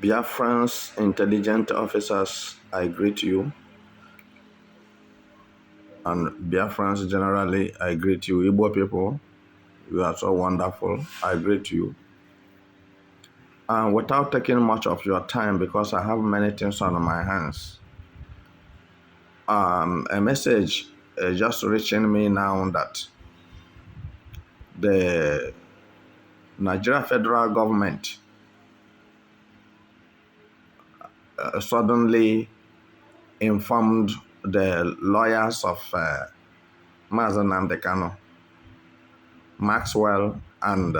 Biafran's intelligent officers, I greet you. And Biafrans generally, I greet you. Igbo people, you are so wonderful. I greet you. And without taking much of your time, because I have many things on my hands, a message just reaching me now that the Nigeria federal government suddenly informed the lawyers of Mazen Nnamdi Kanu, Maxwell, and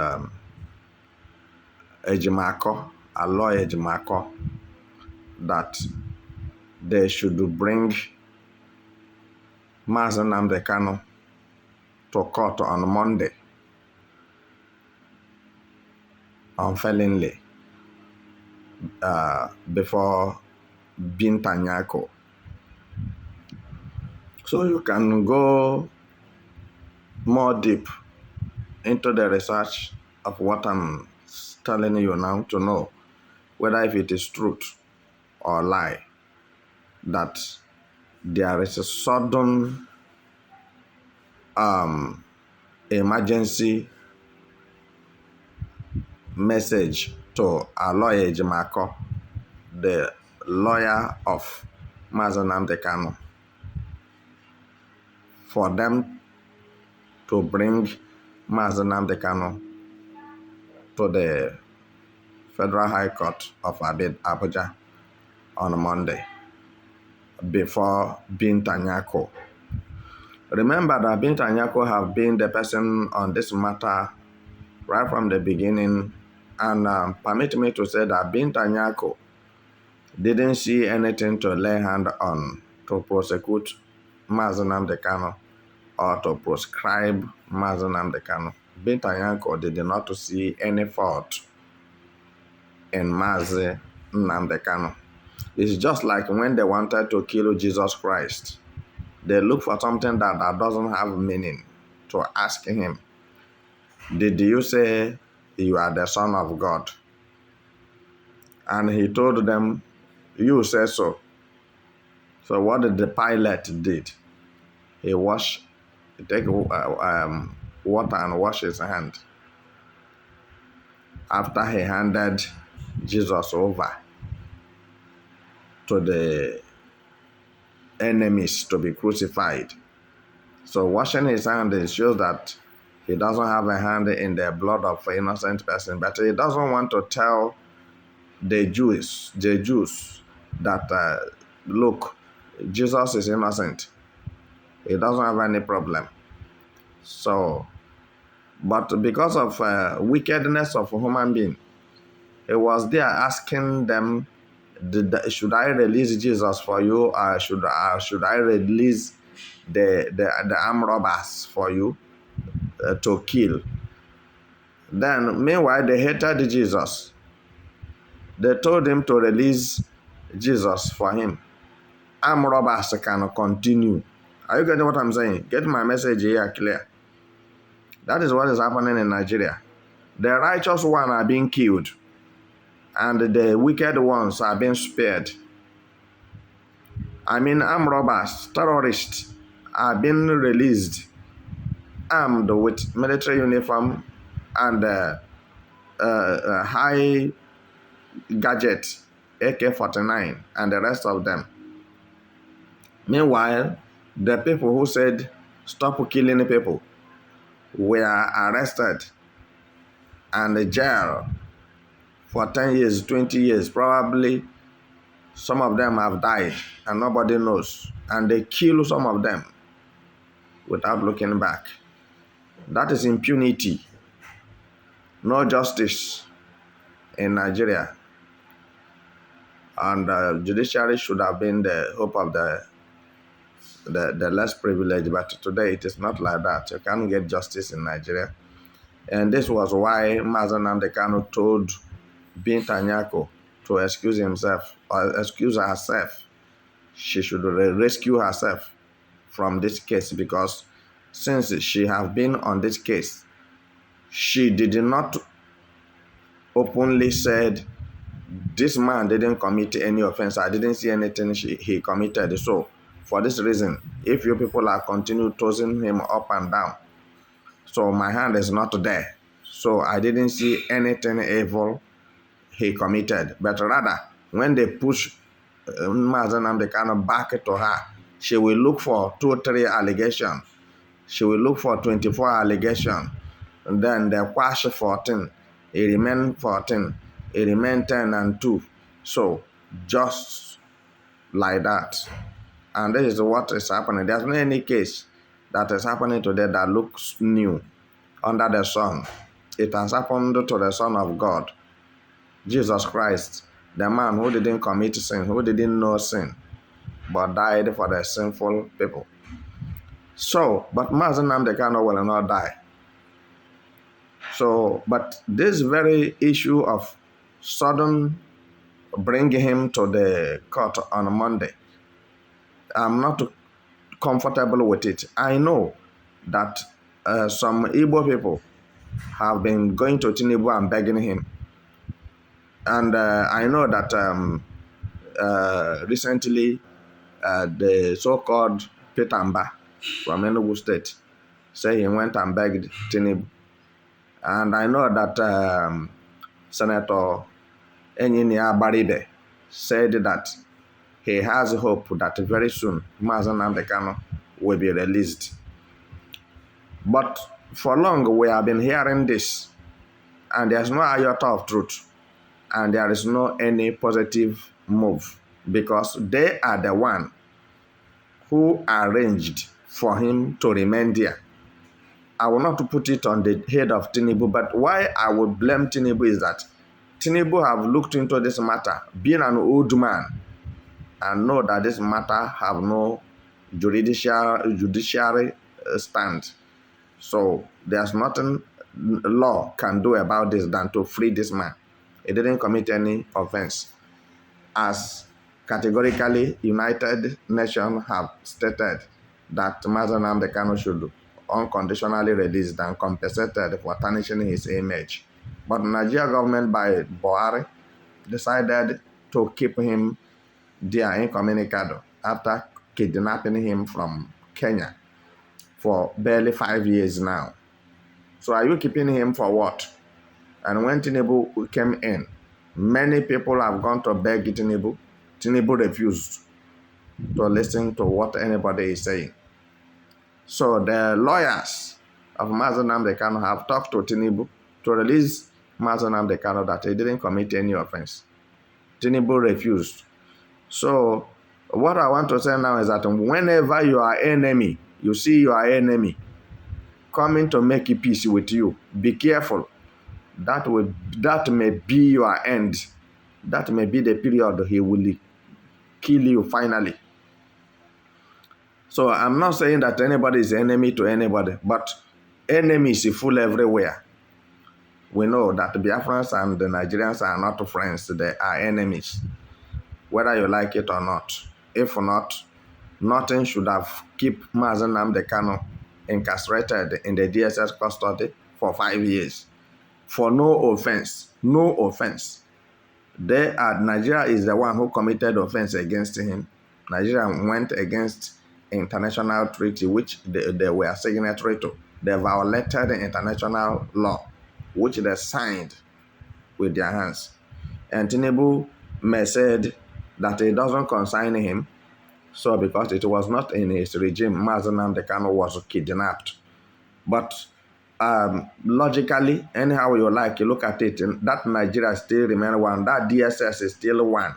Ejimako, a lawyer Ejimako, that they should bring Mazen Nnamdi Kanu to court on Monday unfailingly before Bintanyako. So you can go more deep into the research of what I'm telling you now to know whether if it is truth or lie that there is a sudden emergency message to our lawyer Ejimako, the lawyer of Mazen Nnamdi Kanu, for them to bring Mazen Nnamdi Kanu to the Federal High Court of Abuja on Monday before Bintanyako. Remember that Bintanyako have been the person on this matter right from the beginning, and permit me to say that Bintanyako didn't see anything to lay hand on to prosecute Mazen Nnamdi Kanu or to proscribe Mazen Nnamdi Kanu. Bintanyako did not see any fault in Mazen Nnamdi Kanu. It's just like when they wanted to kill Jesus Christ. They look for something that doesn't have meaning to ask him, did you say you are the Son of God? And he told them, you say so. So what did the Pilate did? He take water and wash his hand after he handed Jesus over to the enemies to be crucified. So washing his hand, it shows that he doesn't have a hand in the blood of an innocent person, but he doesn't want to tell the Jews that, look, Jesus is innocent. He doesn't have any problem. So, but because of wickedness of a human being, he was there asking them, should I release Jesus for you, or should I release the armed robbers for you to kill? Then, meanwhile, they hated Jesus. They told him to release Jesus for him. Armed robbers can continue. Are you getting what I'm saying? Get my message here clear. That is what is happening in Nigeria. The righteous ones are being killed, and the wicked ones are being spared. I mean, armed robbers, terrorists are being released, armed with military uniform and high gadget, AK-49, and the rest of them. Meanwhile, the people who said, stop killing people, were arrested and jailed for 10 years, 20 years. Probably some of them have died and nobody knows. And they kill some of them without looking back. That is impunity. No justice in Nigeria. And the judiciary should have been the hope of the less privileged, but today it is not like that. You can't get justice in Nigeria. And this was why Mazen Nnamdi Kanu told Bintanyako to excuse himself or excuse herself. She should rescue herself from this case, because since she has been on this case, she did not openly said this man didn't commit any offense. I didn't see anything he committed. So, for this reason, if you people are continue tossing him up and down, so my hand is not there. So I didn't see anything evil he committed. But rather, when they push Mazen Namdekano back to her, she will look for 2-3 allegations. She will look for 24 allegations. And then they quash 14. It remain 14. It remain 10 and 2. So, just like that. And this is what is happening. There's no any case that is happening today that looks new under the sun. It has happened to the Son of God, Jesus Christ, the man who didn't commit sin, who didn't know sin, but died for the sinful people. So, but Mazen Namdekano will not die. So, but this very issue of sudden bringing him to the court on Monday, I'm not comfortable with it. I know that some Igbo people have been going to Tinubu and begging him. And I know that recently the so-called Petamba from Enugu State said he went and begged Tinubu. And I know that Senator Enyinia Baribe said that he has hope that very soon Mazen Namdekano will be released. But for long we have been hearing this, and there's no iota of truth, and there is no any positive move, because they are the one who arranged for him to remain there. I will not put it on the head of Tinubu, but why I would blame Tinubu is that Tinubu have looked into this matter, being an old man, and know that this matter have no judiciary stand. So there's nothing law can do about this than to free this man. He didn't commit any offense. As categorically United Nations have stated that Mazen Namdekano should unconditionally released and compensated for tarnishing his image. But the Nigeria government by Buhari decided to keep him there incommunicado after kidnapping him from Kenya for barely 5 years now. So are you keeping him for what? And when Tinubu came in, many people have gone to beg Tinubu. Tinubu refused to listen to what anybody is saying. So the lawyers of Mazen Namdekano have talked to Tinubu to release Mazen Namdekano that he didn't commit any offense. Tinubu refused. So what I want to say now is that whenever you are enemy, you see your enemy coming to make peace with you, be careful. That may be your end. That may be the period he will kill you finally. So I'm not saying that anybody is enemy to anybody, but enemies are full everywhere. We know that the Biafrans and the Nigerians are not friends, they are enemies, whether you like it or not. If not, nothing should have kept Mazen Namdekano incarcerated in the DSS custody for 5 years. For no offense. No offense. Nigeria is the one who committed offense against him. Nigeria went against international treaty, which they were signatory to. They violated the international law, which they signed with their hands. And Tinubu may said that it doesn't concern him, so because it was not in his regime, Mazen Namdekano was kidnapped. But logically, anyhow you like, you look at it, that Nigeria still remains one. That DSS is still one,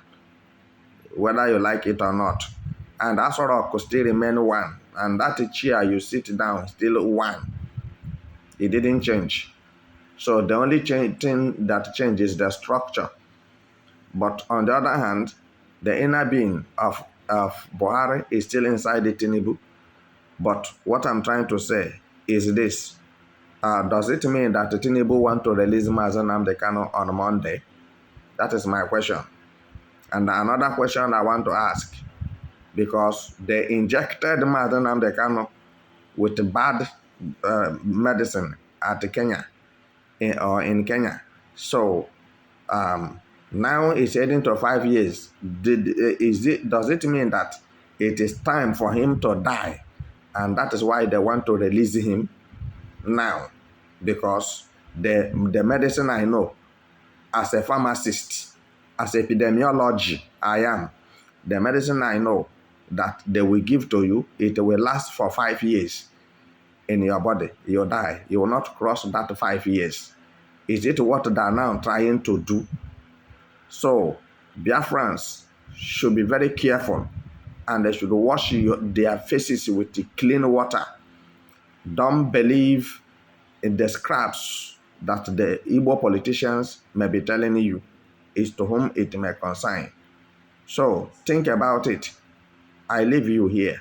whether you like it or not. And Asoro could still remain one. And that chair you sit down still one. It didn't change. So the only thing that changes is the structure. But on the other hand, the inner being of Buhari is still inside the Tinubu. But what I'm trying to say is this. Does it mean that Tinubu want to release Mazen Namdekano on Monday? That is my question. And another question I want to ask, because they injected Mazen Namdekano with bad medicine at Kenya, in Kenya. So Now it's heading to 5 years. Does it mean that it is time for him to die? And that is why they want to release him now. Because the medicine I know, as a pharmacist, as epidemiology, I am. The medicine I know that they will give to you, it will last for 5 years in your body. You die. You will not cross that 5 years. Is it what they are now trying to do? So, Biafrans should be very careful, and they should wash their faces with clean water. Don't believe in the scraps that the Igbo politicians may be telling you, is to whom it may concern. So, think about it. I leave you here.